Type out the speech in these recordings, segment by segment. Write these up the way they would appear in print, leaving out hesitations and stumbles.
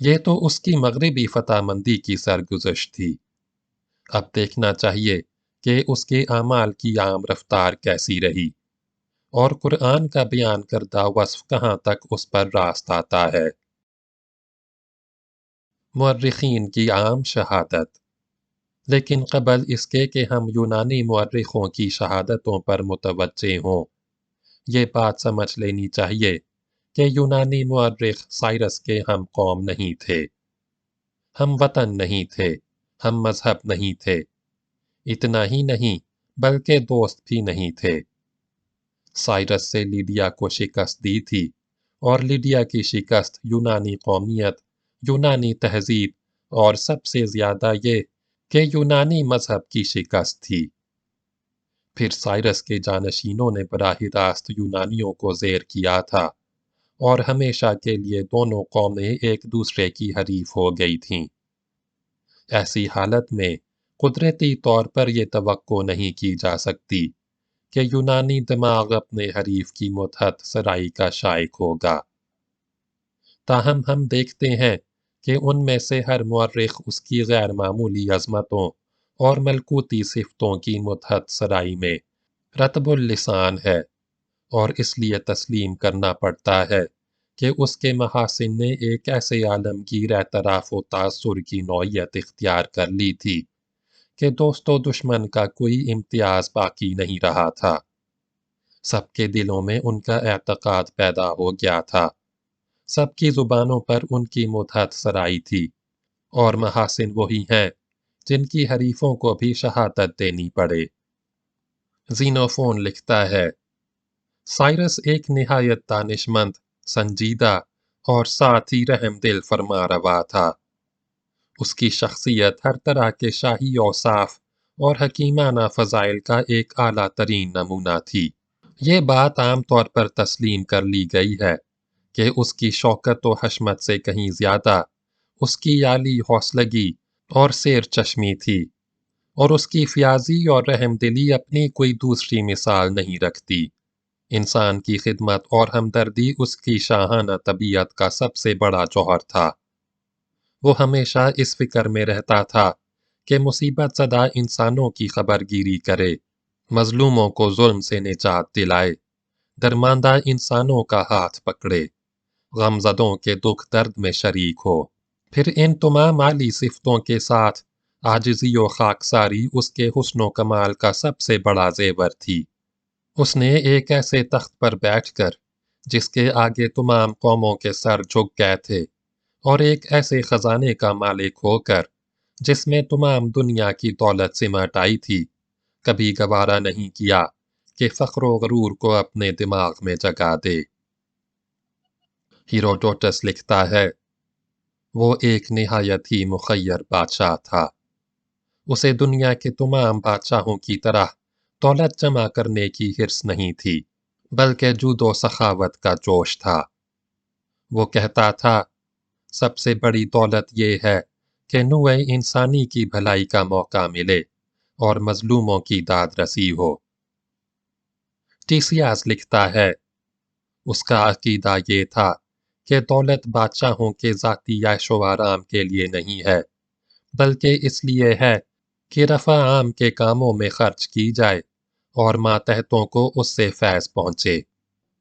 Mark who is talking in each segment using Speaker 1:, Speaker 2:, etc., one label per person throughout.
Speaker 1: یہ تو اس کی مغربی فتح مندی کی سرگزشت تھی۔ اب دیکھنا چاہیے کہ اس کے اعمال کی عام رفتار کیسی رہی، اور قرآن کا بیان کردہ وصف کہاں تک اس پر راست آتا ہے۔ مورخین کی عام شہادت۔ لیکن قبل اس کے کہ ہم یونانی مورخوں کی شہادتوں پر متوجہ ہوں، یہ بات سمجھ لینی چاہیے کہ یونانی مورخ سائرس کے ہم قوم نہیں تھے، ہم وطن نہیں تھے، ہم مذہب نہیں تھے، اتنا ہی نہیں بلکہ دوست بھی نہیں تھے۔ سائرس سے لیڈیا کو شکست دی تھی، اور لیڈیا کی شکست یونانی قومیت، یونانی تہذیب اور سب سے زیادہ یہ کہ یونانی مذہب کی شکست تھی۔ پھر سائرس کے جانشینوں نے براہ راست یونانیوں کو زیر کیا تھا، اور ہمیشہ کے لیے دونوں قومیں ایک دوسرے کی حریف ہو گئی تھیں۔ ایسی حالت میں قدرتی طور پر یہ توقع نہیں کی جا سکتی کہ یونانی دماغ اپنے حریف کی متحد سرائی کا شائق ہوگا۔ تاہم ہم دیکھتے ہیں کہ ان میں سے ہر مورخ اس کی غیر معمولی عظمتوں اور ملکوتی صفتوں کی متحد سرائی میں رطب اللسان ہے، اور اس لیے تسلیم کرنا پڑتا ہے کہ اس کے محاسن نے ایک ایسے عالمگیر اعتراف و تاثر کی نوعیت اختیار کر لی تھی کہ دوست و دشمن کا کوئی امتیاز باقی نہیں رہا تھا۔ سب کے دلوں میں ان کا اعتقاد پیدا ہو گیا تھا، سب کی زبانوں پر ان کی متحد سرائی تھی، اور محاسن وہی ہیں جن کی حریفوں کو بھی شہادت دینی پڑے۔ زینوفون لکھتا ہے، سائرس ایک نہایت دانشمند، سنجیدہ اور ساتھ ہی رحم دل فرما روا تھا۔ اس کی شخصیت ہر طرح کے شاہی اوصاف اور حکیمانہ فضائل کا ایک اعلیٰ ترین نمونہ تھی۔ یہ بات عام طور پر تسلیم کر لی گئی ہے کہ اس کی شوکت و حشمت سے کہیں زیادہ اس کی عالی حوصلگی اور سیر چشمی تھی، اور اس کی فیاضی اور رحم دلی اپنی کوئی دوسری مثال نہیں رکھتی۔ انسان کی خدمت اور ہمدردی اس کی شاہانہ طبیعت کا سب سے بڑا جوہر تھا۔ وہ ہمیشہ اس فکر میں رہتا تھا کہ مصیبت زدہ انسانوں کی خبرگیری کرے، مظلوموں کو ظلم سے نجات دلائے، درماندہ انسانوں کا ہاتھ پکڑے، غمزدوں کے دکھ درد میں شریک ہو۔ پھر ان تمام عالی صفتوں کے ساتھ عاجزی و خاکساری اس کے حسن و کمال کا سب سے بڑا زیور تھی۔ اس نے ایک ایسے تخت پر بیٹھ کر جس کے آگے تمام قوموں کے سر جھک گئے تھے، اور ایک ایسے خزانے کا مالک ہو کر جس میں تمام دنیا کی دولت سمٹ آئی تھی، کبھی گوارا نہیں کیا کہ فخر و غرور کو اپنے دماغ میں جگا دے۔ ہیروڈوٹس لکھتا ہے، وہ ایک نہایت ہی مخیر بادشاہ تھا۔ اسے دنیا کے تمام بادشاہوں کی طرح دولت جمع کرنے کی حرص نہیں تھی، بلکہ جود و سخاوت کا جوش تھا۔ وہ کہتا تھا، سب سے بڑی دولت یہ ہے کہ نوع انسانی کی بھلائی کا موقع ملے اور مظلوموں کی داد رسی ہو۔ ٹیسیاس لکھتا ہے، اس کا عقیدہ یہ تھا کہ دولت بادشاہوں کے ذاتی عیش و آرام کے لیے نہیں ہے، بلکہ اس لیے ہے کہ رفع عام کے کاموں میں خرچ کی جائے اور ماتحتوں کو اس سے فیض پہنچے۔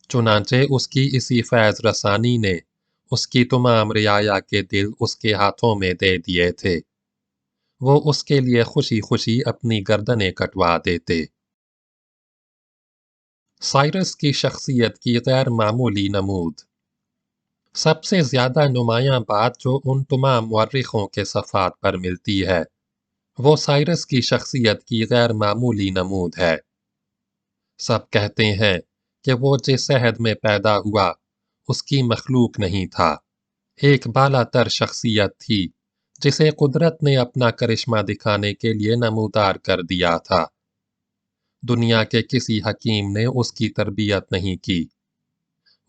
Speaker 1: چنانچہ اس کی اسی فیض رسانی نے اس کی تمام رعایا کے دل اس کے ہاتھوں میں دے دیے تھے۔ وہ اس کے لیے خوشی خوشی اپنی گردنیں کٹوا دیتے۔ سائرس کی شخصیت کی غیر معمولی نمود۔ سب سے زیادہ نمایاں بات جو ان تمام مورخوں کے صفحات پر ملتی ہے، وہ سائرس کی شخصیت کی غیر معمولی نمود ہے۔ سب کہتے ہیں کہ وہ جس عہد میں پیدا ہوا اس کی مخلوق نہیں تھا، ایک بالا تر شخصیت تھی جسے قدرت نے اپنا کرشمہ دکھانے کے لیے نمودار کر دیا تھا۔ دنیا کے کسی حکیم نے اس کی تربیت نہیں کی۔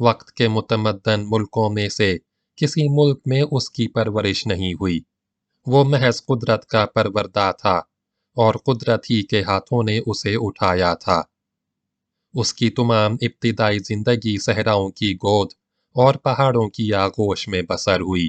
Speaker 1: وقت کے متمدن ملکوں میں سے کسی ملک میں اس کی پرورش نہیں ہوئی۔ وہ محض قدرت کا پروردہ تھا، اور قدرت ہی کے ہاتھوں نے اسے اٹھایا تھا۔ اس کی تمام ابتدائی زندگی صحراؤں کی گود اور پہاڑوں کی آغوش میں بسر ہوئی۔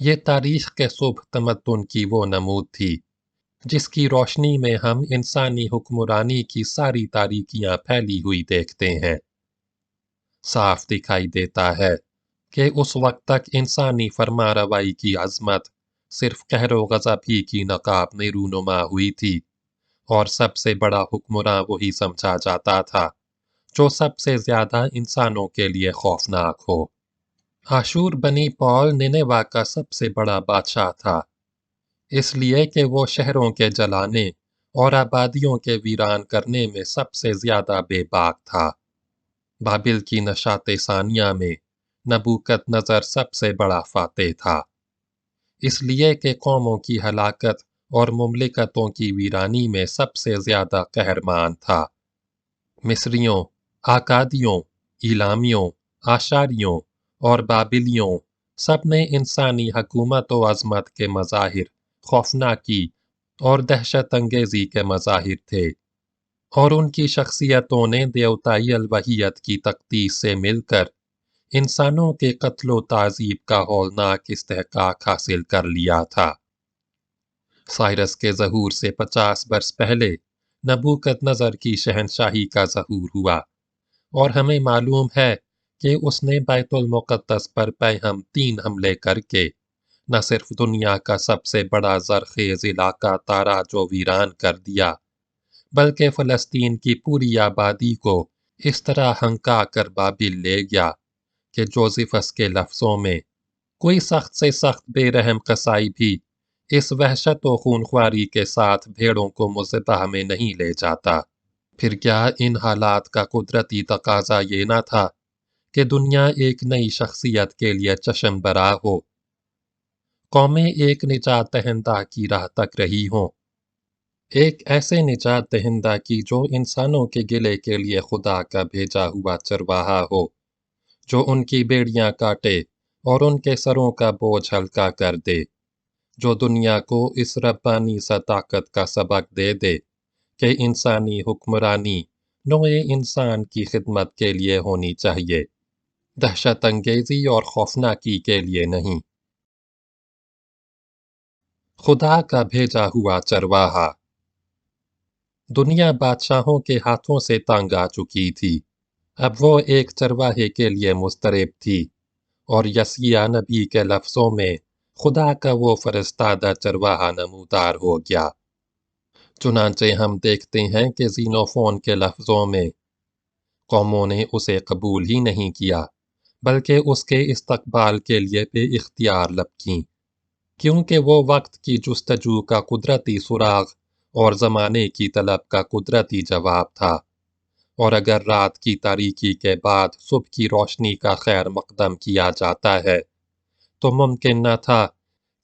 Speaker 1: یہ تاریخ کے صبح تمدن کی وہ نمود تھی جس کی روشنی میں ہم انسانی حکمرانی کی ساری تاریکیاں پھیلی ہوئی دیکھتے ہیں۔ صاف دکھائی دیتا ہے کہ اس وقت تک انسانی فرما روائی کی عظمت صرف قہر و غضب ہی کی نقاب میں رونما ہوئی تھی، اور سب سے بڑا حکمراں وہی سمجھا جاتا تھا جو سب سے زیادہ انسانوں کے لیے خوفناک ہو۔ آشور بنی پال نینوا کا سب سے بڑا بادشاہ تھا، اس لیے کہ وہ شہروں کے جلانے اور آبادیوں کے ویران کرنے میں سب سے زیادہ بے باک تھا۔ بابل کی نشاط ثانیہ میں نبوکت نظر سب سے بڑا فاتح تھا، اس لیے کہ قوموں کی ہلاکت اور مملکتوں کی ویرانی میں سب سے زیادہ قہرمان تھا۔ مصریوں، آکادیوں، ایلامیوں، آشاریوں اور بابلیوں سب نے انسانی حکومت و عظمت کے مظاہر خوفناکی اور دہشت انگیزی کے مظاہر تھے، اور ان کی شخصیتوں نے دیوتائی الوہیت کی تقدیس سے مل کر انسانوں کے قتل و تعذیب کا ہولناک استحقاق حاصل کر لیا تھا۔ سائرس کے ظہور سے 50 برس پہلے نبوکت نظر کی شہنشاہی کا ظہور ہوا، اور ہمیں معلوم ہے کہ اس نے بیت المقدس پر پیہم 3 حملے کر کے نہ صرف دنیا کا سب سے بڑا زرخیز علاقہ تاراج و ویران کر دیا، بلکہ فلسطین کی پوری آبادی کو اس طرح ہنکا کر بابل لے گیا کہ جوزفس کے لفظوں میں کوئی سخت سے سخت بے رحم قصائی بھی اس وحشت و خونخواری کے ساتھ بھیڑوں کو مذبح میں نہیں لے جاتا۔ پھر کیا ان حالات کا قدرتی تقاضا یہ نہ تھا کہ دنیا ایک نئی شخصیت کے لیے چشم برا ہو، قومیں ایک نجات دہندہ کی راہ تک رہی ہوں، ایک ایسے نجات دہندہ کی جو انسانوں کے گلے کے لیے خدا کا بھیجا ہوا چرواہا ہو، جو ان کی بیڑیاں کاٹے اور ان کے سروں کا بوجھ ہلکا کر دے، جو دنیا کو اس ربانی صداقت کا سبق دے دے کہ انسانی حکمرانی نوع انسان کی خدمت کے لیے ہونی چاہیے، دہشت انگیزی اور خوفناکی کے لیے نہیں۔ خدا کا بھیجا ہوا چرواہا۔ دنیا بادشاہوں کے ہاتھوں سے تنگ آ چکی تھی، اب وہ ایک چرواہے کے لیے مضطرب تھی، اور یسیع نبی کے لفظوں میں خدا کا وہ فرستادہ چرواہا نمودار ہو گیا۔ چنانچہ ہم دیکھتے ہیں کہ زینوفون کے لفظوں میں قوموں نے اسے قبول ہی نہیں کیا، بلکہ اس کے استقبال کے لیے بے اختیار لبکیں، کیونکہ وہ وقت کی جستجو کا قدرتی سراغ اور زمانے کی طلب کا قدرتی جواب تھا، اور اگر رات کی تاریکی کے بعد صبح کی روشنی کا خیر مقدم کیا جاتا ہے تو ممکن نہ تھا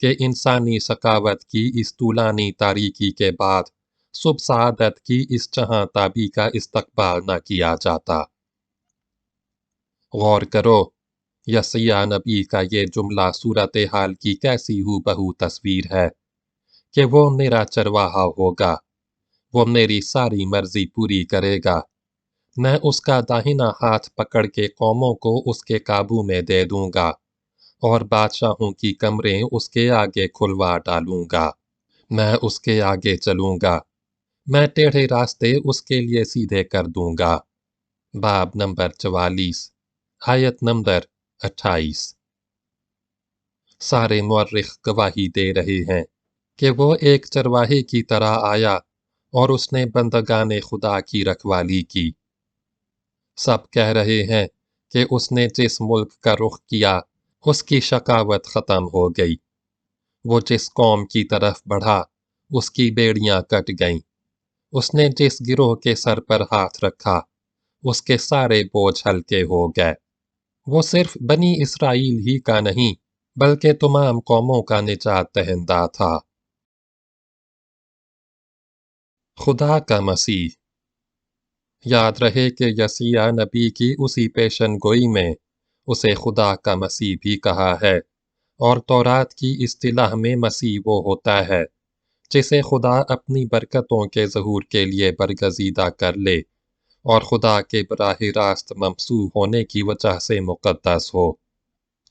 Speaker 1: کہ انسانی ثقافت کی اس طولانی تاریکی کے بعد صبح سعادت کی اس جہاں تابی کا استقبال نہ کیا جاتا۔ غور کرو، یسیع نبی کا یہ جملہ صورتحال کی کیسی ہو بہو تصویر ہے کہ وہ میرا چرواہا ہوگا، وہ میری ساری مرضی پوری کرے گا، میں اس کا داہنا ہاتھ پکڑ کے قوموں کو اس کے قابو میں دے دوں گا، اور بادشاہوں کی کمریں اس کے آگے کھلوا ڈالوں گا، میں اس کے آگے چلوں گا، میں ٹیڑھے راستے اس کے لیے سیدھے کر دوں گا۔ باب نمبر 44، آیت نمبر 28۔ سارے مورخ گواہی دے رہے ہیں کہ وہ ایک چرواہے کی طرح آیا اور اس نے بندگان خدا کی رکھوالی کی۔ سب کہہ رہے ہیں کہ اس نے جس ملک کا رخ کیا اس کی شقاوت ختم ہو گئی، وہ جس قوم کی طرف بڑھا اس کی بیڑیاں کٹ گئیں، اس نے جس گروہ کے سر پر ہاتھ رکھا اس کے سارے بوجھ ہلکے ہو گئے۔ وہ صرف بنی اسرائیل ہی کا نہیں بلکہ تمام قوموں کا نجات دہندہ تھا۔ خدا کا مسیح۔ یاد رہے کہ یسیع نبی کی اسی پیشن گوئی میں اسے خدا کا مسیح بھی کہا ہے، اور تورات کی اصطلاح میں مسیح وہ ہوتا ہے جسے خدا اپنی برکتوں کے ظہور کے لیے برگزیدہ کر لے اور خدا کے براہ راست ممسوح ہونے کی وجہ سے مقدس ہو۔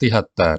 Speaker 1: 73।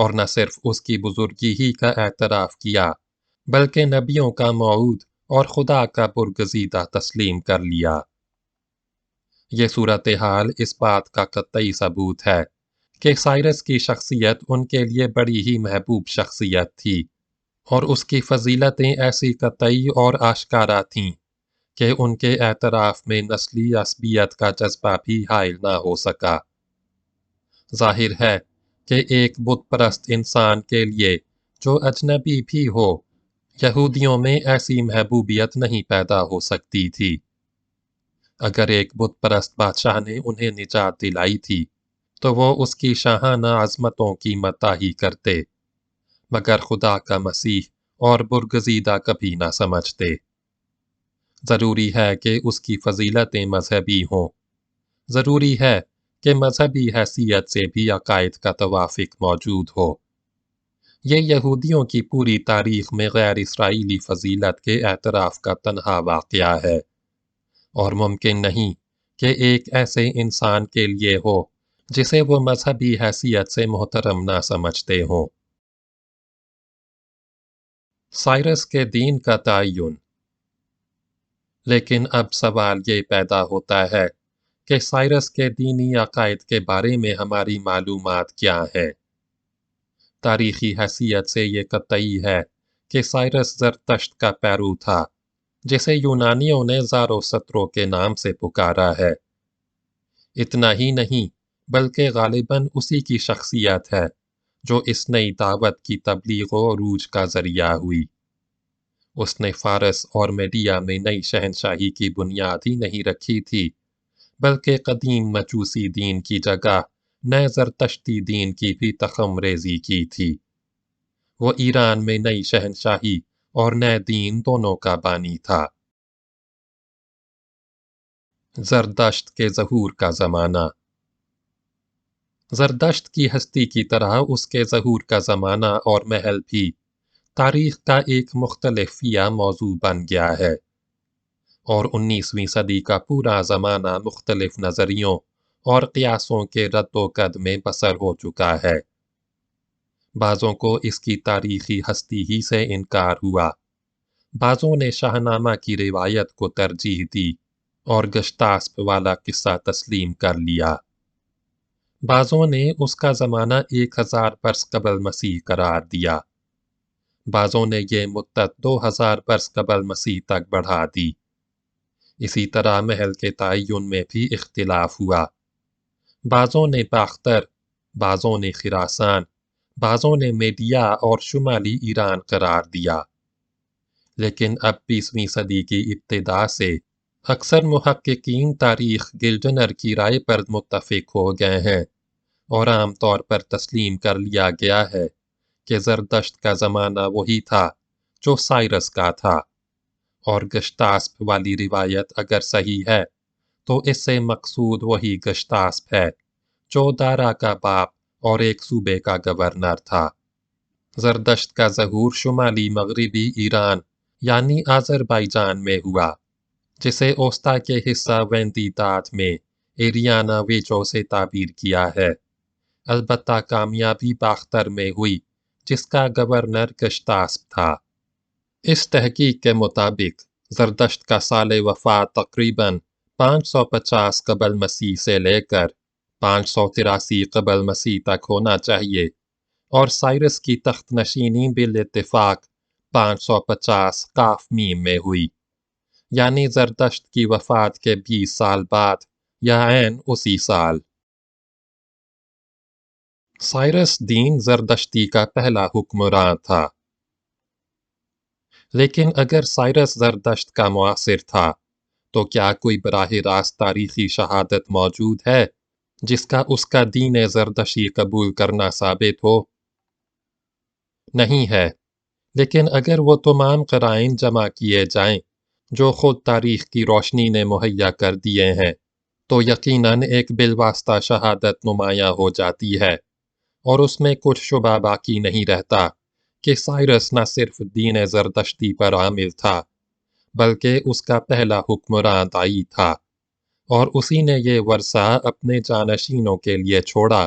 Speaker 1: اور نہ صرف اس کی بزرگی ہی کا اعتراف کیا بلکہ نبیوں کا موعود اور خدا کا برگزیدہ تسلیم کر لیا۔ یہ صورتحال اس بات کا قطعی ثبوت ہے کہ سائرس کی شخصیت ان کے لیے بڑی ہی محبوب شخصیت تھی، اور اس کی فضیلتیں ایسی قطعی اور آشکارا تھیں کہ ان کے اعتراف میں نسلی عصبیت کا جذبہ بھی حائل نہ ہو سکا۔ ظاہر ہے کہ ایک بت پرست انسان کے لیے جو اجنبی بھی ہو، یہودیوں میں ایسی محبوبیت نہیں پیدا ہو سکتی تھی۔ اگر ایک بت پرست بادشاہ نے انہیں نجات دلائی تھی تو وہ اس کی شاہانہ عظمتوں کی مداحی کرتے، مگر خدا کا مسیح اور برگزیدہ کبھی نہ سمجھتے۔ ضروری ہے کہ اس کی فضیلتیں مذہبی ہوں، ضروری ہے کہ مذہبی حیثیت سے بھی عقائد کا توافق موجود ہو۔ یہ یہودیوں کی پوری تاریخ میں غیر اسرائیلی فضیلت کے اعتراف کا تنہا واقعہ ہے، اور ممکن نہیں کہ ایک ایسے انسان کے لیے ہو جسے وہ مذہبی حیثیت سے محترم نہ سمجھتے ہوں۔ سائرس کے دین کا تعین۔ لیکن اب سوال یہ پیدا ہوتا ہے کہ سائرس کے دینی عقائد کے بارے میں ہماری معلومات کیا ہیں؟ تاریخی حیثیت سے یہ قطعی ہے کہ سائرس زرتشت کا پیرو تھا، جسے یونانیوں نے زاروسترو کے نام سے پکارا ہے۔ اتنا ہی نہیں بلکہ غالباً اسی کی شخصیت ہے جو اس نئی دعوت کی تبلیغ و عروج کا ذریعہ ہوئی۔ اس نے فارس اور میڈیا میں نئی شہنشاہی کی بنیاد ہی نہیں رکھی تھی، بلکہ قدیم مجوسی دین کی جگہ نئے زرتشتی دین کی بھی تخم ریزی کی تھی۔ وہ ایران میں نئی شہنشاہی اور نئے دین دونوں کا بانی تھا۔ زردشت کے ظہور کا زمانہ۔ زردشت کی ہستی کی طرح اس کے ظہور کا زمانہ اور محل بھی تاریخ کا ایک مختلف یا موضوع بن گیا ہے، اور 19ویں صدی کا پورا زمانہ مختلف نظریوں اور قیاسوں کے رد و قد میں بسر ہو چکا ہے۔ بعضوں کو اس کی تاریخی ہستی ہی سے انکار ہوا، بعضوں نے شاہنامہ کی روایت کو ترجیح دی اور گشتاسپ والا قصہ تسلیم کر لیا۔ بعضوں نے اس کا زمانہ 1000 برس قبل مسیح قرار دیا، بعضوں نے یہ مدت 2000 برس قبل مسیح تک بڑھا دی۔ اسی طرح محل کے تعین میں بھی اختلاف ہوا، بعضوں نے باختر، بعضوں نے خراسان، بعضوں نے میڈیا اور شمالی ایران قرار دیا۔ لیکن اب 20ویں صدی کی ابتدا سے اکثر محققین تاریخ گلڈنر کی رائے پر متفق ہو گئے ہیں، اور عام طور پر تسلیم کر لیا گیا ہے کہ زردشت کا زمانہ وہی تھا جو سائرس کا تھا، اور گشتاسپ والی روایت اگر صحیح ہے تو اس سے مقصود وہی گشتاسپ ہے جو دارا کا باپ اور ایک صوبے کا گورنر تھا۔ زردشت کا ظہور شمالی مغربی ایران یعنی آذربائیجان میں ہوا، جسے اوسطا کے حصہ ویندیداد میں ایریانا ویجو سے تعبیر کیا ہے۔ البتہ کامیابی باختر میں ہوئی، جس کا گورنر گشتاسپ تھا۔ اس تحقیق کے مطابق زردشت کا سال وفات تقریباً 550 قبل مسیح سے لے کر 583 قبل مسیح تک ہونا چاہیے، اور سائرس کی تخت نشینی بالاتفاق 550 قاف میم میں ہوئی، یعنی زردشت کی وفات کے 20 سال بعد یا عین اسی سال۔ سائرس دین زردشتی کا پہلا حکمران تھا۔ لیکن اگر سائرس زردشت کا معاصر تھا تو کیا کوئی براہ راست تاریخی شہادت موجود ہے جس کا اس کا دین زردشتی قبول کرنا ثابت ہو؟ نہیں ہے، لیکن اگر وہ تمام قرائن جمع کیے جائیں جو خود تاریخ کی روشنی نے مہیا کر دیے ہیں تو یقیناً ایک بالواسطہ شہادت نمایاں ہو جاتی ہے، اور اس میں کچھ شبہ باقی نہیں رہتا کہ سائرس نہ صرف دین زردشتی پر عامل تھا بلکہ اس کا پہلا حکمران دائی تھا، اور اسی نے یہ ورثہ اپنے جانشینوں کے لیے چھوڑا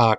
Speaker 1: 8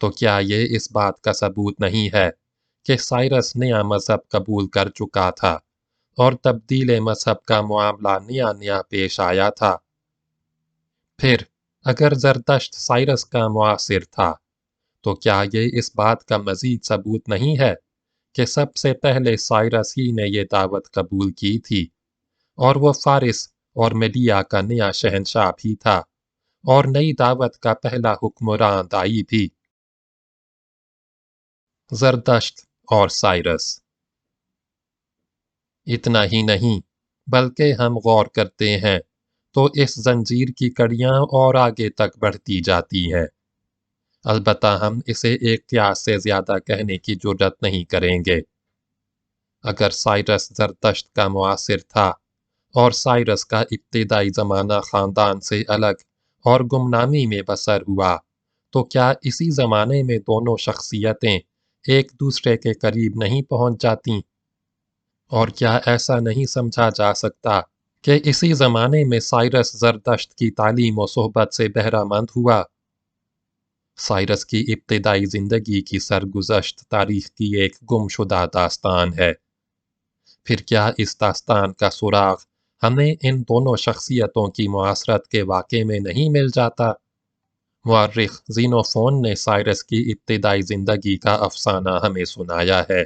Speaker 1: تو کیا یہ اس بات کا ثبوت نہیں ہے کہ سائرس نیا مذہب قبول کر چکا تھا اور تبدیل مذہب کا معاملہ نیا نیا پیش آیا تھا؟ پھر اگر زرتشت سائرس کا معاصر تھا تو کیا یہ اس بات کا مزید ثبوت نہیں ہے کہ سب سے پہلے سائرس ہی نے یہ دعوت قبول کی تھی، اور وہ فارس اور میڈیا کا نیا شہنشاہ بھی تھا اور نئی دعوت کا پہلا حکمران دائی بھی؟ زردشت اور سائرس۔ اتنا ہی نہیں بلکہ ہم غور کرتے ہیں تو اس زنجیر کی کڑیاں اور آگے تک بڑھتی جاتی ہیں۔ البتہ ہم اسے ایک قیاس سے زیادہ کہنے کی جرات نہیں کریں گے۔ اگر سائرس زرتشت کا معاصر تھا اور سائرس کا ابتدائی زمانہ خاندان سے الگ اور گمنامی میں بسر ہوا، تو کیا اسی زمانے میں دونوں شخصیتیں ایک دوسرے کے قریب نہیں پہنچ جاتیں؟ اور کیا ایسا نہیں سمجھا جا سکتا کہ اسی زمانے میں سائرس زردشت کی تعلیم و صحبت سے بہرہ مند ہوا؟ سائرس کی ابتدائی زندگی کی سرگزشت تاریخ کی ایک گم شدہ داستان ہے۔ پھر کیا اس داستان کا سراغ ہمیں ان دونوں شخصیتوں کی معاصرت کے واقعے میں نہیں مل جاتا؟ مورخ زینوفون نے سائرس کی ابتدائی زندگی کا افسانہ ہمیں سنایا ہے۔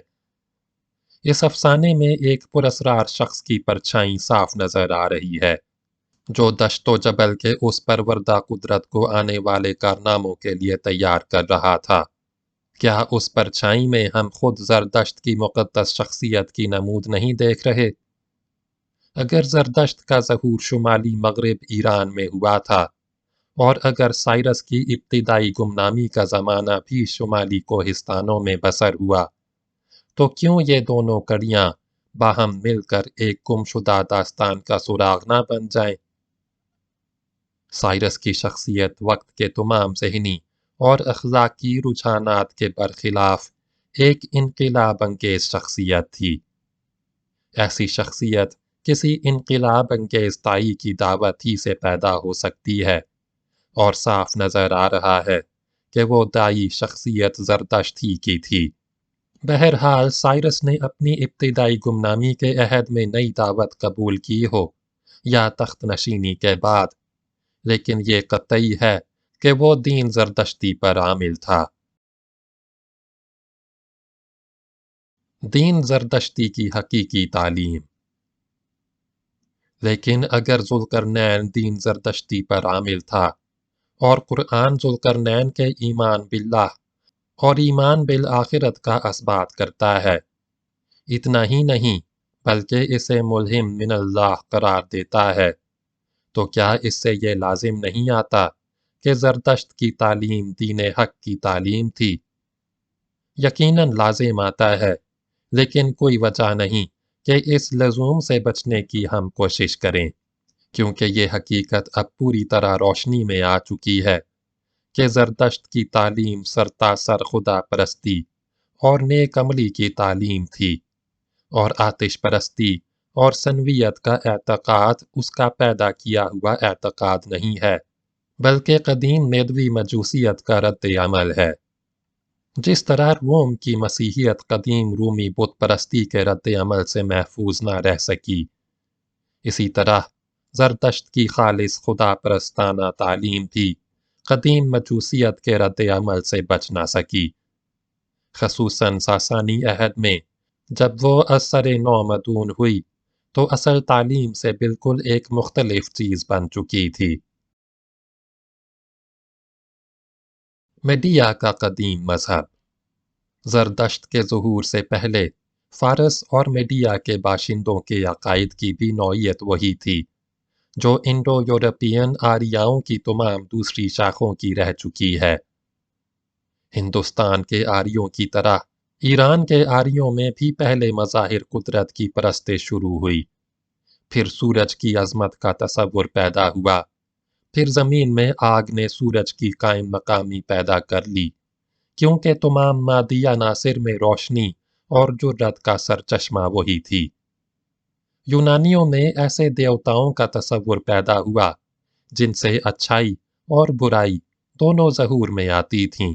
Speaker 1: اس افسانے میں ایک پراسرار شخص کی پرچھائی صاف نظر آ رہی ہے، جو دشت و جبل کے اس پروردہ قدرت کو آنے والے کارناموں کے لیے تیار کر رہا تھا۔ کیا اس پرچھائی میں ہم خود زردشت کی مقدس شخصیت کی نمود نہیں دیکھ رہے؟ اگر زردشت کا ظہور شمالی مغرب ایران میں ہوا تھا، اور اگر سائرس کی ابتدائی گمنامی کا زمانہ بھی شمالی کوہستانوں میں بسر ہوا، تو کیوں یہ دونوں کڑیاں باہم مل کر ایک گم شدہ داستان کا سراغ نہ بن جائیں؟ سائرس کی شخصیت وقت کے تمام ذہنی اور اخلاقی رجحانات کے برخلاف ایک انقلاب انگیز شخصیت تھی۔ ایسی شخصیت کسی انقلاب انگیز دائی کی دعوت ہی سے پیدا ہو سکتی ہے، اور صاف نظر آ رہا ہے کہ وہ دائی شخصیت زردشت ہی کی تھی۔ بہرحال سائرس نے اپنی ابتدائی گمنامی کے عہد میں نئی دعوت قبول کی ہو یا تخت نشینی کے بعد، لیکن یہ قطعی ہے کہ وہ دین زردشتی پر عامل تھا۔ دین زردشتی کی حقیقی تعلیم۔ لیکن اگر ذوالقرنین دین زردشتی پر عامل تھا، اور قرآن ذوالقرنین کے ایمان باللہ اور ایمان بالآخرت کا اثبات کرتا ہے، اتنا ہی نہیں بلکہ اسے ملہم من اللہ قرار دیتا ہے، تو کیا اس سے یہ لازم نہیں آتا کہ زردشت کی تعلیم دین حق کی تعلیم تھی؟ یقیناً لازم آتا ہے، لیکن کوئی وجہ نہیں کہ اس لزوم سے بچنے کی ہم کوشش کریں، کیونکہ یہ حقیقت اب پوری طرح روشنی میں آ چکی ہے کہ زردشت کی تعلیم سرتاسر خدا پرستی اور نیک عملی کی تعلیم تھی، اور آتش پرستی اور سنویت کا اعتقاد اس کا پیدا کیا ہوا اعتقاد نہیں ہے، بلکہ قدیم میدوی مجوسیت کا رد عمل ہے۔ جس طرح روم کی مسیحیت قدیم رومی بت پرستی کے رد عمل سے محفوظ نہ رہ سکی، اسی طرح زردشت کی خالص خدا پرستانہ تعلیم بھی قدیم مجوسیت کے رد عمل سے بچ نہ سکی، خصوصاً ساسانی عہد میں جب وہ از سر نو مدون ہوئی تو اصل تعلیم سے بالکل ایک مختلف چیز بن چکی تھی۔ میڈیا کا قدیم مذہب۔ زردشت کے ظہور سے پہلے فارس اور میڈیا کے باشندوں کے عقائد کی بھی نوعیت وہی تھی جو انڈو یورپین آریاؤں کی تمام دوسری شاخوں کی رہ چکی ہے۔ ہندوستان کے آریوں کی طرح ایران کے آریوں میں بھی پہلے مظاہر قدرت کی پرستش شروع ہوئی، پھر سورج کی عظمت کا تصور پیدا ہوا، پھر زمین میں آگ نے سورج کی قائم مقامی پیدا کر لی، کیونکہ تمام مادی عناصر میں روشنی اور جرت کا سرچشمہ وہی تھی۔ یونانیوں میں ایسے دیوتاؤں کا تصور پیدا ہوا جن سے اچھائی اور برائی دونوں ظہور میں آتی تھیں۔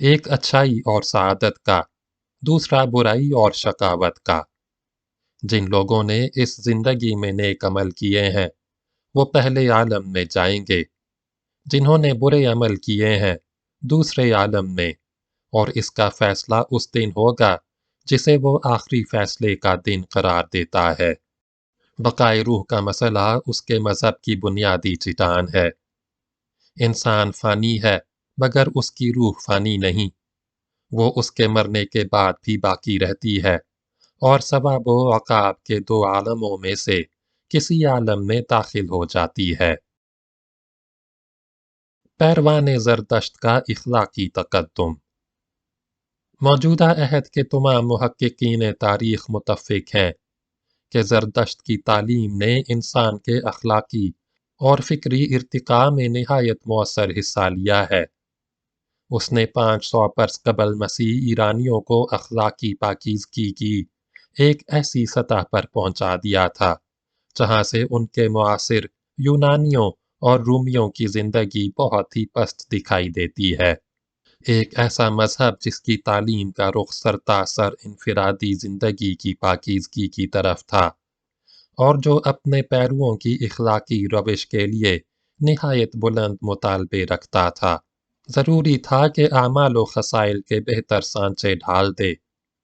Speaker 1: ایک اچھائی اور سعادت کا، دوسرا برائی اور شقاوت کا۔ جن لوگوں نے اس زندگی میں نیک عمل کیے ہیں وہ پہلے عالم میں جائیں گے، جنہوں نے برے عمل کیے ہیں دوسرے عالم میں، اور اس کا فیصلہ اس دن ہوگا جسے وہ آخری فیصلے کا دن قرار دیتا ہے۔ بقائے روح کا مسئلہ اس کے مذہب کی بنیادی چٹان ہے۔ انسان فانی ہے مگر اس کی روح فانی نہیں، وہ اس کے مرنے کے بعد بھی باقی رہتی ہے اور ثواب و عقاب کے دو عالموں میں سے کسی عالم میں داخل ہو جاتی ہے۔ پیروان زردشت کا اخلاقی تقدم۔ موجودہ عہد کے تمام محققین تاریخ متفق ہیں کہ زردشت کی تعلیم نے انسان کے اخلاقی اور فکری ارتقاء میں نہایت مؤثر حصہ لیا ہے۔ اس نے 500 برس قبل مسیح ایرانیوں کو اخلاقی پاکیزگی کی ایک ایسی سطح پر پہنچا دیا تھا جہاں سے ان کے معاصر یونانیوں اور رومیوں کی زندگی بہت ہی پست دکھائی دیتی ہے۔ ایک ایسا مذہب جس کی تعلیم کا رخ سرتاسر انفرادی زندگی کی پاکیزگی کی طرف تھا، اور جو اپنے پیرووں کی اخلاقی روش کے لیے نہایت بلند مطالبے رکھتا تھا۔ ضروری تھا کہ اعمال و خصائل کے بہتر سانچے ڈھال دے،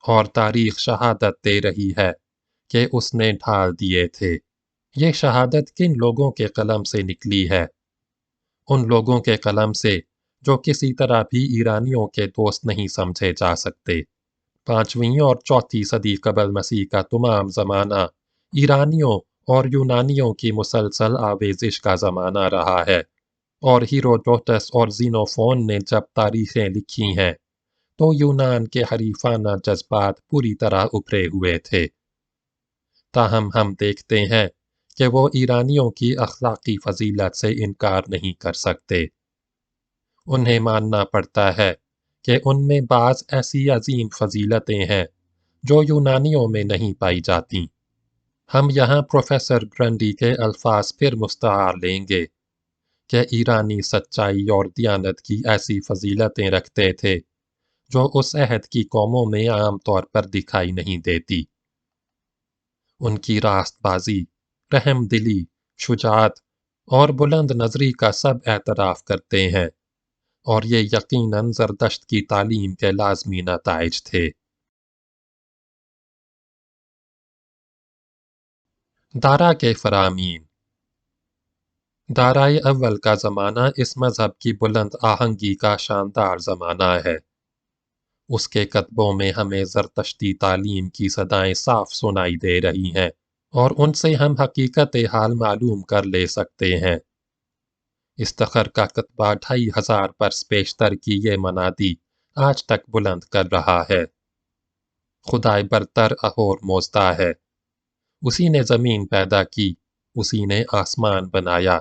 Speaker 1: اور تاریخ شہادت دے رہی ہے کہ اس نے ڈھال دیے تھے۔ یہ شہادت کن لوگوں کے قلم سے نکلی ہے؟ ان لوگوں کے قلم سے جو کسی طرح بھی ایرانیوں کے دوست نہیں سمجھے جا سکتے۔ 5ویں اور 4تھی صدی قبل مسیح کا تمام زمانہ ایرانیوں اور یونانیوں کی مسلسل آویزش کا زمانہ رہا ہے، اور ہیروڈوٹس اور زینوفون نے جب تاریخیں لکھی ہیں تو یونان کے حریفانہ جذبات پوری طرح ابھرے ہوئے تھے۔ تاہم ہم دیکھتے ہیں کہ وہ ایرانیوں کی اخلاقی فضیلت سے انکار نہیں کر سکتے۔ انہیں ماننا پڑتا ہے کہ ان میں بعض ایسی عظیم فضیلتیں ہیں جو یونانیوں میں نہیں پائی جاتی۔ ہم یہاں پروفیسر گرنڈی کے الفاظ پھر مستعار لیں گے کہ ایرانی سچائی اور دیانت کی ایسی فضیلتیں رکھتے تھے جو اس عہد کی قوموں میں عام طور پر دکھائی نہیں دیتی۔ ان کی راست بازی، رحم دلی، شجاعت اور بلند نظری کا سب اعتراف کرتے ہیں، اور یہ یقیناً زردشت کی تعلیم کے لازمی نتائج تھے۔ دارا کے فرامین۔ دارائے اول کا زمانہ اس مذہب کی بلند آہنگی کا شاندار زمانہ ہے۔ اس کے کتبوں میں ہمیں زرتشتی تعلیم کی صدائیں صاف سنائی دے رہی ہیں، اور ان سے ہم حقیقت حال معلوم کر لے سکتے ہیں۔ استخر کا کتبہ 2500 برس پیشتر کی یہ منادی آج تک بلند کر رہا ہے۔ خدائے برتر اہور موزدہ ہے۔ اسی نے زمین پیدا کی، اسی نے آسمان بنایا،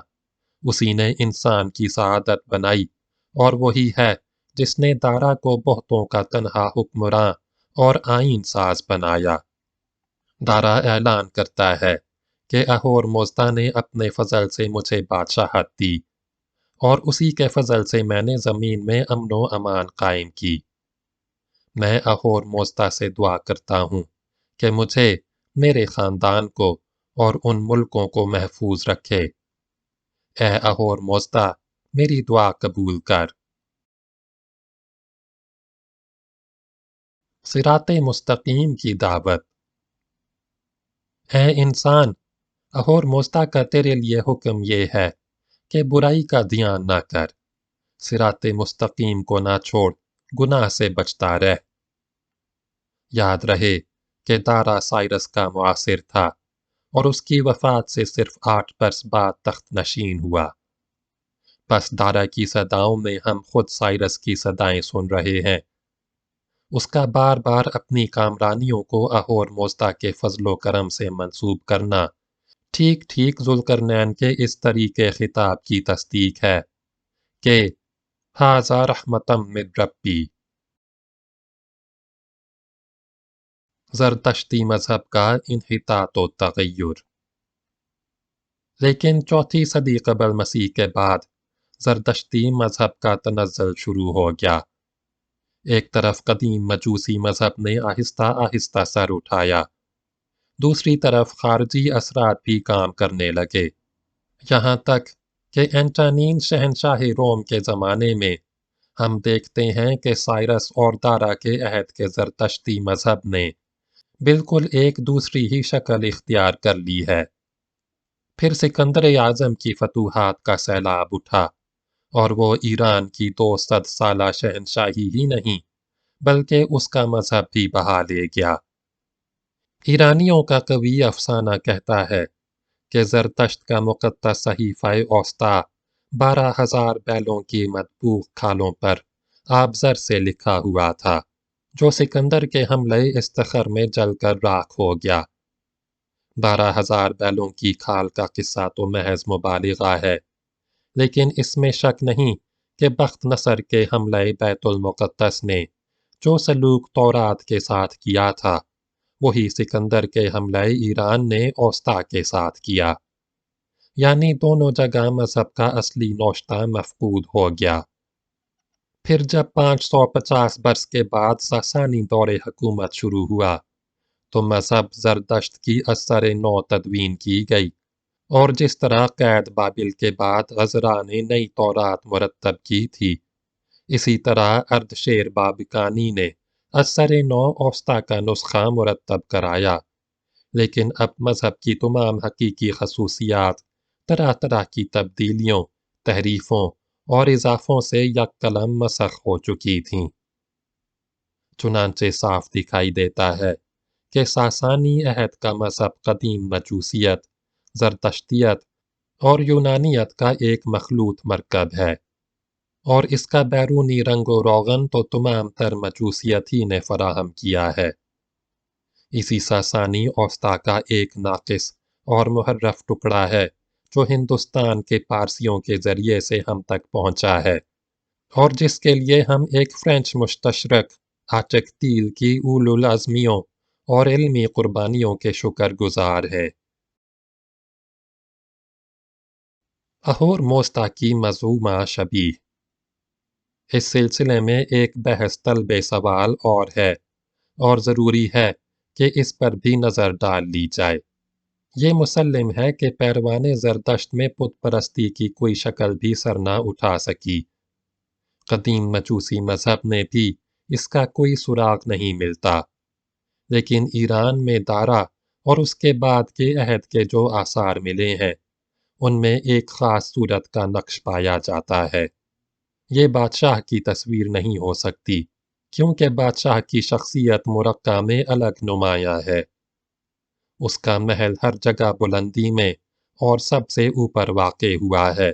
Speaker 1: اسی نے انسان کی سعادت بنائی، اور وہی ہے جس نے دارا کو بہتوں کا تنہا حکمراں اور آئین ساز بنایا۔ دارا اعلان کرتا ہے کہ اہور موزدہ نے اپنے فضل سے مجھے بادشاہت دی، اور اسی کے فضل سے میں نے زمین میں امن و امان قائم کی۔ میں اہور موزدہ سے دعا کرتا ہوں کہ مجھے، میرے خاندان کو اور ان ملکوں کو محفوظ رکھے۔ اے اہور موزدہ، میری دعا قبول کر۔ صراط مستقیم کی دعوت۔ اے انسان، اہور موزدہ کا تیرے لیے حکم یہ ہے کہ برائی کا دھیان نہ کر، صراط مستقیم کو نہ چھوڑ، گناہ سے بچتا رہ۔ یاد رہے کہ دارا سائرس کا معاصر تھا، اور اس کی وفات سے صرف 8 برس بعد تخت نشین ہوا۔ پس دارا کی صداؤں میں ہم خود سائرس کی صدائیں سن رہے ہیں۔ اس کا بار بار اپنی کامرانیوں کو اہور موزدہ کے فضل و کرم سے منسوب کرنا ٹھیک ٹھیک ذوالقرنین کے اس طریقے خطاب کی تصدیق ہے کہ ھذا رحمتم من ربی۔ زرتشتی مذہب کا انحطاط و تغیر۔ لیکن 4تھی صدی قبل مسیح کے بعد زردشتی مذہب کا تنزل شروع ہو گیا۔ ایک طرف قدیم مجوسی مذہب نے آہستہ آہستہ سر اٹھایا، دوسری طرف خارجی اثرات بھی کام کرنے لگے، یہاں تک کہ اینٹانین شہنشاہ روم کے زمانے میں ہم دیکھتے ہیں کہ سائرس اور دارا کے عہد کے زرتشتی مذہب نے بالکل ایک دوسری ہی شکل اختیار کر لی ہے۔ پھر سکندر اعظم کی فتوحات کا سیلاب اٹھا، اور وہ ایران کی 200 سالہ شہنشاہی ہی نہیں بلکہ اس کا مذہب بھی بہا لے گیا۔ ایرانیوں کا قوی افسانہ کہتا ہے کہ زرتشت کا مقدس صحیفہ اوسطی 12,000 بیلوں کی مطبوع کھالوں پر آبزر سے لکھا ہوا تھا، جو سکندر کے حملے استخر میں جل کر راکھ ہو گیا۔ 12,000 بیلوں کی کھال کا قصہ تو محض مبالغہ ہے، لیکن اس میں شک نہیں کہ بخت نصر کے حملے بیت المقدس نے جو سلوک تورات کے ساتھ کیا تھا، وہی سکندر کے حملے ایران نے اوسطی کے ساتھ کیا، یعنی دونوں جگہ مذہب کا اصلی نوشتہ مفقود ہو گیا۔ پھر جب 550 برس کے بعد ساسانی دور حکومت شروع ہوا تو مذہب زردشت کی اثر نو تدوین کی گئی، اور جس طرح قید بابل کے بعد غزرا نے نئی تورات مرتب کی تھی، اسی طرح اردشیر بابکانی نے اثر نو اوسطی کا نسخہ مرتب کرایا، لیکن اب مذہب کی تمام حقیقی خصوصیات طرح طرح کی تبدیلیوں، تحریفوں اور اضافوں سے یک قلم مسخ ہو چکی تھیں۔ چنانچہ صاف دکھائی دیتا ہے کہ ساسانی عہد کا مذہب قدیم مجوسیت، زرتشتیت اور یونانیت کا ایک مخلوط مرکب ہے، اور اس کا بیرونی رنگ و روغن تو تمام تر مجوسیت ہی نے فراہم کیا ہے۔ اسی ساسانی اوسطی کا ایک ناقص اور محرف ٹکڑا ہے جو ہندوستان کے پارسیوں کے ذریعے سے ہم تک پہنچا ہے، اور جس کے لیے ہم ایک فرینچ مستشرق آچکتیل کی اولو العزمیوں اور علمی قربانیوں کے شکر گزار ہیں۔ اہور موسطی کی مزعومہ شبیہ۔ اس سلسلے میں ایک بحث طلب سوال اور ہے، اور ضروری ہے کہ اس پر بھی نظر ڈال لی جائے۔ یہ مسلم ہے کہ پیروان زردشت میں بت پرستی کی کوئی شکل بھی سر نہ اٹھا سکی۔ قدیم مجوسی مذہب میں بھی اس کا کوئی سراغ نہیں ملتا، لیکن ایران میں دارا اور اس کے بعد کے عہد کے جو آثار ملے ہیں، ان میں ایک خاص صورت کا نقش پایا جاتا ہے۔ یہ بادشاہ کی تصویر نہیں ہو سکتی، کیونکہ بادشاہ کی شخصیت مرقع میں الگ نمایاں ہے۔ اس کا محل ہر جگہ بلندی میں اور سب سے اوپر واقع ہوا ہے،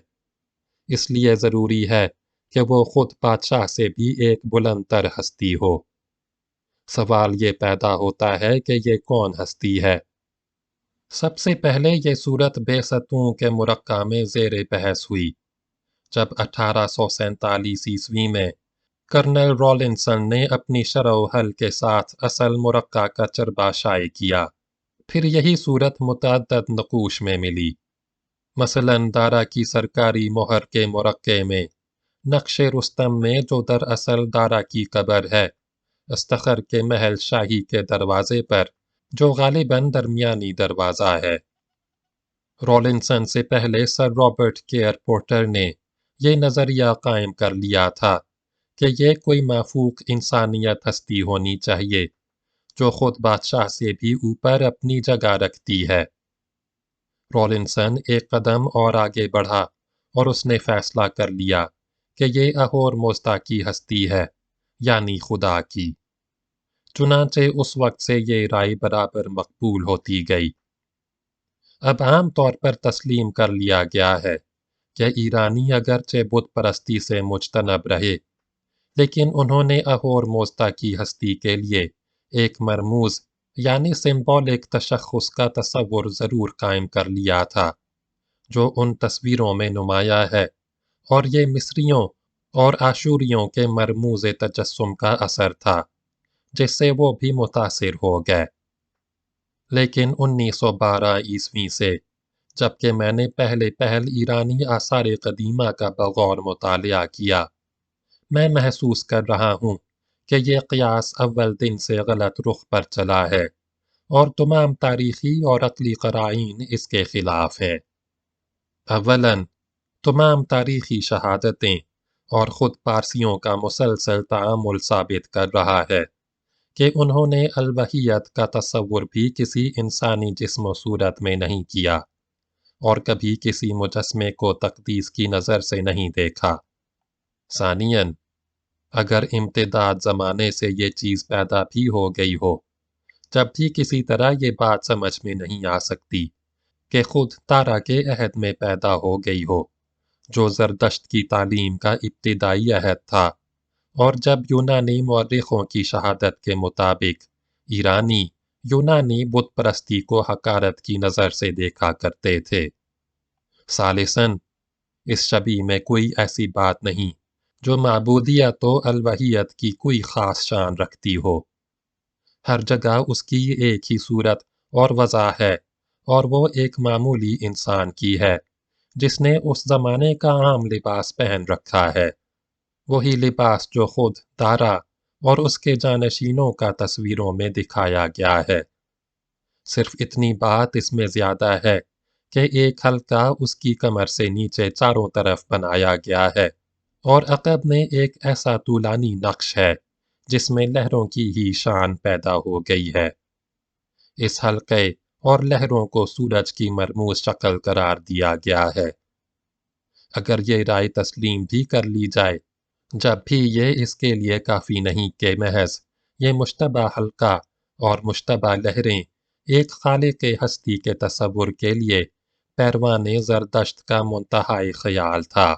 Speaker 1: اس لیے ضروری ہے کہ وہ خود بادشاہ سے بھی ایک بلند تر ہستی ہو۔ سوال یہ پیدا ہوتا ہے کہ یہ کون ہستی ہے؟ سب سے پہلے یہ صورت بعثتوں کے مرقع میں زیر بحث ہوئی، جب 1847 عیسوی میں کرنل رولنسن نے اپنی شرح و حل کے ساتھ اصل مرقع کا چربہ شائع کیا۔ پھر یہی صورت متعدد نقوش میں ملی، مثلاً دارا کی سرکاری مہر کے مرقع میں نقش رستم میں جو دراصل دارا کی قبر ہے، استخر کے محل شاہی کے دروازے پر جو غالباً درمیانی دروازہ ہے۔ رولنسن سے پہلے سر رابرٹ کیئر پورٹر نے یہ نظریہ قائم کر لیا تھا کہ یہ کوئی مافوق انسانیت ہستی ہونی چاہیے جو خود بادشاہ سے بھی اوپر اپنی جگہ رکھتی ہے۔ رولنسن ایک قدم اور آگے بڑھا اور اس نے فیصلہ کر لیا کہ یہ اہور موسطی کی ہستی ہے، یعنی خدا کی۔ چنانچہ اس وقت سے یہ رائے برابر مقبول ہوتی گئی۔ اب عام طور پر تسلیم کر لیا گیا ہے کہ ایرانی اگرچہ بت پرستی سے مجتنب رہے، لیکن انہوں نے اہور موسطی کی ہستی کے لیے ایک مرموز یعنی سمبولک تشخص کا تصور ضرور قائم کر لیا تھا، جو ان تصویروں میں نمایاں ہے، اور یہ مصریوں اور آشوریوں کے مرموز تجسم کا اثر تھا، جس سے وہ بھی متاثر ہو گئے۔ لیکن 1912 عیسوی سے جبکہ میں نے پہل ایرانی آثار قدیمہ کا بغور مطالعہ کیا، میں محسوس کر رہا ہوں کہ یہ قیاس اول دن سے غلط رخ پر چلا ہے اور تمام تاریخی اور عقلی قرائن اس کے خلاف ہیں۔ اولاً تمام تاریخی شہادتیں اور خود پارسیوں کا مسلسل تعامل ثابت کر رہا ہے کہ انہوں نے الوہیت کا تصور بھی کسی انسانی جسم و صورت میں نہیں کیا اور کبھی کسی مجسمے کو تقدیس کی نظر سے نہیں دیکھا۔ ثانیاً اگر امتداد زمانے سے یہ چیز پیدا بھی ہو گئی ہو، جب بھی کسی طرح یہ بات سمجھ میں نہیں آ سکتی کہ خود تارا کے عہد میں پیدا ہو گئی ہو، جو زردشت کی تعلیم کا ابتدائی عہد تھا، اور جب یونانی مورخوں کی شہادت کے مطابق ایرانی یونانی بت پرستی کو حقارت کی نظر سے دیکھا کرتے تھے۔ ثالثاً اس شبیہ میں کوئی ایسی بات نہیں جو معبودیت و الوہیت کی کوئی خاص شان رکھتی ہو۔ ہر جگہ اس کی ایک ہی صورت اور وضع ہے، اور وہ ایک معمولی انسان کی ہے جس نے اس زمانے کا عام لباس پہن رکھا ہے، وہی لباس جو خود تارا اور اس کے جانشینوں کا تصویروں میں دکھایا گیا ہے۔ صرف اتنی بات اس میں زیادہ ہے کہ ایک حلقہ اس کی کمر سے نیچے چاروں طرف بنایا گیا ہے، اور عقب میں ایک ایسا طولانی نقش ہے جس میں لہروں کی ہی شان پیدا ہو گئی ہے۔ اس حلقے اور لہروں کو سورج کی مرموز شکل قرار دیا گیا ہے۔ اگر یہ رائے تسلیم بھی کر لی جائے، جب بھی یہ اس کے لیے کافی نہیں کہ محض یہ مشتبہ حلقہ اور مشتبہ لہریں ایک خالق ہستی کے تصور کے لیے پیروان زردشت کا منتہائی خیال تھا۔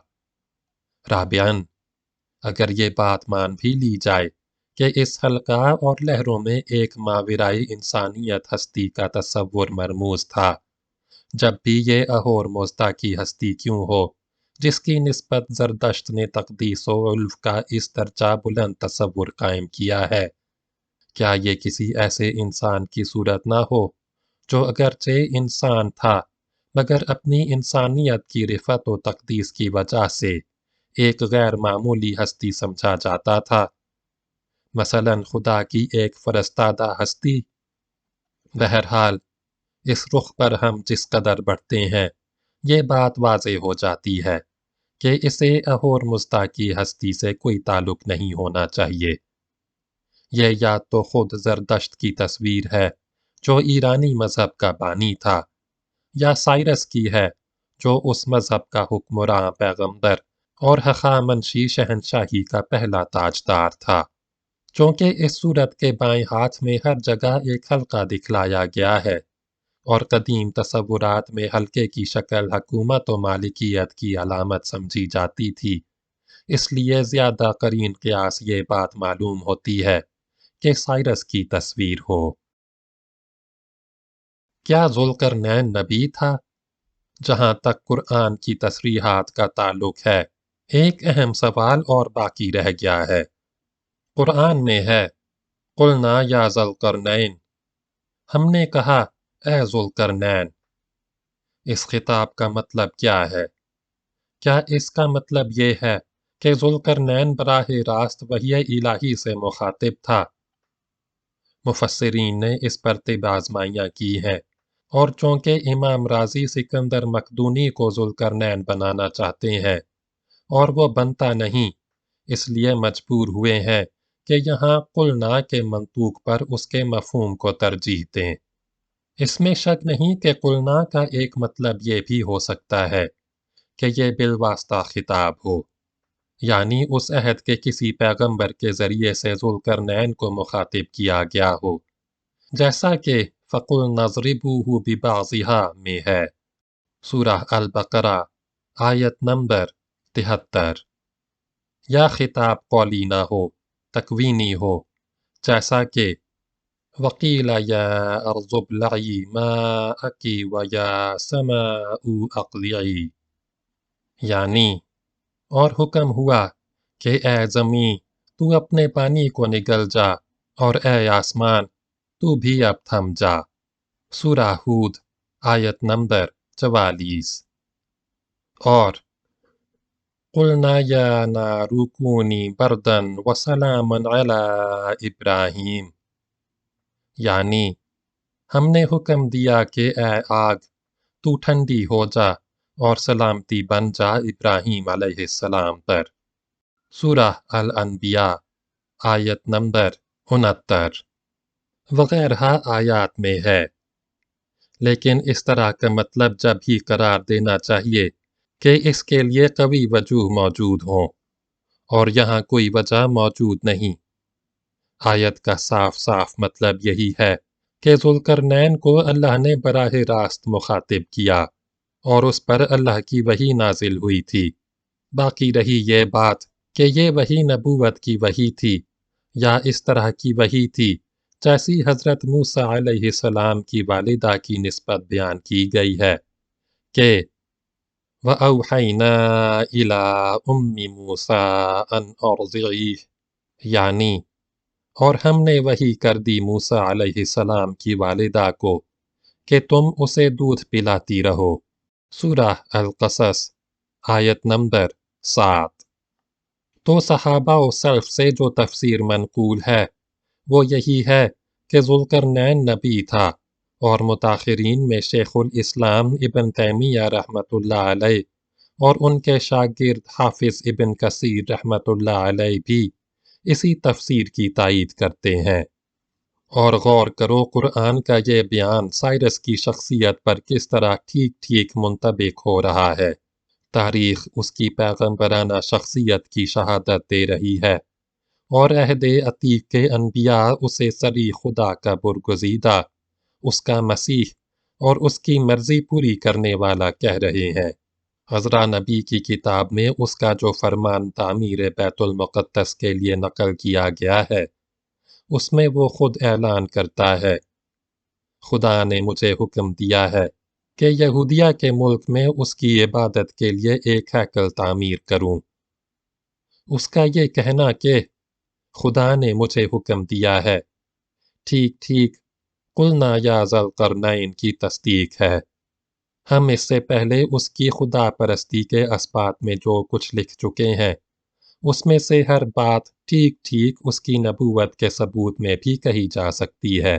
Speaker 1: رابعاً اگر یہ بات مان بھی لی جائے کہ اس حلقہ اور لہروں میں ایک ماورائے انسانیت ہستی کا تصور مرموز تھا، جب بھی یہ اہور مزدا کی ہستی کیوں ہو جس کی نسبت زردشت نے تقدیس و علو کا اس درجہ بلند تصور قائم کیا ہے، کیا یہ کسی ایسے انسان کی صورت نہ ہو جو اگرچہ انسان تھا مگر اپنی انسانیت کی رفعت و تقدیس کی وجہ سے ایک غیر معمولی ہستی سمجھا جاتا تھا، مثلاً خدا کی ایک فرستادہ ہستی؟ بہرحال اس رخ پر ہم جس قدر بڑھتے ہیں یہ بات واضح ہو جاتی ہے کہ اسے اہور مزدا کی ہستی سے کوئی تعلق نہیں ہونا چاہیے۔ یہ یا تو خود زردشت کی تصویر ہے جو ایرانی مذہب کا بانی تھا، یا سائرس کی ہے جو اس مذہب کا حکمراں پیغمبر اور ہخامنشی شہنشاہی کا پہلا تاجدار تھا، چونکہ اس صورت کے بائیں ہاتھ میں ہر جگہ ایک حلقہ دکھلایا گیا ہے، اور قدیم تصورات میں حلقے کی شکل حکومت و مالکیت کی علامت سمجھی جاتی تھی، اس لیے زیادہ قرین قیاس یہ بات معلوم ہوتی ہے کہ سائرس کی تصویر ہو۔ کیا ذوالقرنین نبی تھا؟ جہاں تک قرآن کی تصریحات کا تعلق ہے، ایک اہم سوال اور باقی رہ گیا ہے۔ قرآن میں ہے قُلْنَا يَا ذَا الْقَرْنَيْنِ، ہم نے کہا اے ذوالقرنین۔ اس خطاب کا مطلب کیا ہے؟ کیا اس کا مطلب یہ ہے کہ ذوالقرنین براہ راست وحی الہی سے مخاطب تھا؟ مفسرین نے اس پر طب آزمائیاں کی ہیں، اور چونکہ امام رازی سکندر مقدونی کو ذوالقرنین بنانا چاہتے ہیں اور وہ بنتا نہیں، اس لیے مجبور ہوئے ہیں کہ یہاں قلنا کے منطوق پر اس کے مفہوم کو ترجیح دیں۔ اس میں شک نہیں کہ قلنا کا ایک مطلب یہ بھی ہو سکتا ہے کہ یہ بالواسطہ خطاب ہو، یعنی اس عہد کے کسی پیغمبر کے ذریعے سے ذوالقرنین کو مخاطب کیا گیا ہو، جیسا کہ فَقُلْنَا اضْرِبُوهُ بِبَعْضِهَا میں ہے، سورہ البقرہ آیت نمبر 73۔ یا خطاب قولی نہ ہو، تکوینی ہو، جیسا کہ وَقِيلَ يَا أَرْضُ ابْلَعِي مَاءَكِ وَيَا سَمَاءُ أَقْلِعِي، یعنی اور حکم ہوا کہ اے زمین تو اپنے پانی کو نگل جا، اور اے آسمان تو بھی اب تھم جا، سورہ ہود آیت نمبر 44۔ اور قلنا یا نار کونی بردن وسلاما علی ابراہیم، یعنی ہم نے حکم دیا کہ اے آگ تو ٹھنڈی ہو جا اور سلامتی بن جا ابراہیم علیہ السلام پر۔ سورہ الانبیاء آیت نمبر 69 وغیرہ آیات میں ہے، لیکن اس طرح کا مطلب جب ہی قرار دینا چاہیے کہ اس کے لیے قوی وجوہ موجود ہوں، اور یہاں کوئی وجہ موجود نہیں۔ آیت کا صاف صاف مطلب یہی ہے کہ ذوالقرنین کو اللہ نے براہ راست مخاطب کیا اور اس پر اللہ کی وحی نازل ہوئی تھی۔ باقی رہی یہ بات کہ یہ وحی نبوت کی وحی تھی یا اس طرح کی وحی تھی جیسی حضرت موسیٰ علیہ السلام کی والدہ کی نسبت بیان کی گئی ہے کہ وَأَوْحَيْنَا إِلَىٰ أُمِّ مُوسَىٰ أَنْ أَرْضِعِيهِ، یعنی اور ہم نے وحی کر دی موسیٰ علیہ السلام کی والدہ کو کہ تم اسے دودھ پلاتی رہو۔ سورہ القصص آیت نمبر 7۔ تو صحابہ و سلف سے جو تفسیر منقول ہے وہ یہی ہے کہ ذوالقرنین نبی تھا، اور متاخرین میں شیخ الاسلام ابن تیمیہ رحمۃ اللہ علیہ اور ان کے شاگرد حافظ ابن کثیر رحمۃ اللہ علیہ بھی اسی تفسیر کی تائید کرتے ہیں۔ اور غور کرو قرآن کا یہ بیان سائرس کی شخصیت پر کس طرح ٹھیک ٹھیک منطبق ہو رہا ہے۔ تاریخ اس کی پیغمبرانہ شخصیت کی شہادت دے رہی ہے، اور عہد عتیق کے انبیاء اسے صریح خدا کا برگزیدہ، اس کا مسیح اور اس کی مرضی پوری کرنے والا کہہ رہے ہیں۔ عزرا نبی کی کتاب میں اس کا جو فرمان تعمیر بیت المقدس کے لیے نقل کیا گیا ہے، اس میں وہ خود اعلان کرتا ہے، خدا نے مجھے حکم دیا ہے کہ یہودیہ کے ملک میں اس کی عبادت کے لیے ایک ہیکل تعمیر کروں۔ اس کا یہ کہنا کہ خدا نے مجھے حکم دیا ہے، ٹھیک ٹھیک قلنا یا ذوالقرنین کی تصدیق ہے۔ ہم اس سے پہلے اس کی خدا پرستی کے اسبات میں جو کچھ لکھ چکے ہیں، اس میں سے ہر بات ٹھیک ٹھیک اس کی نبوت کے ثبوت میں بھی کہی جا سکتی ہے۔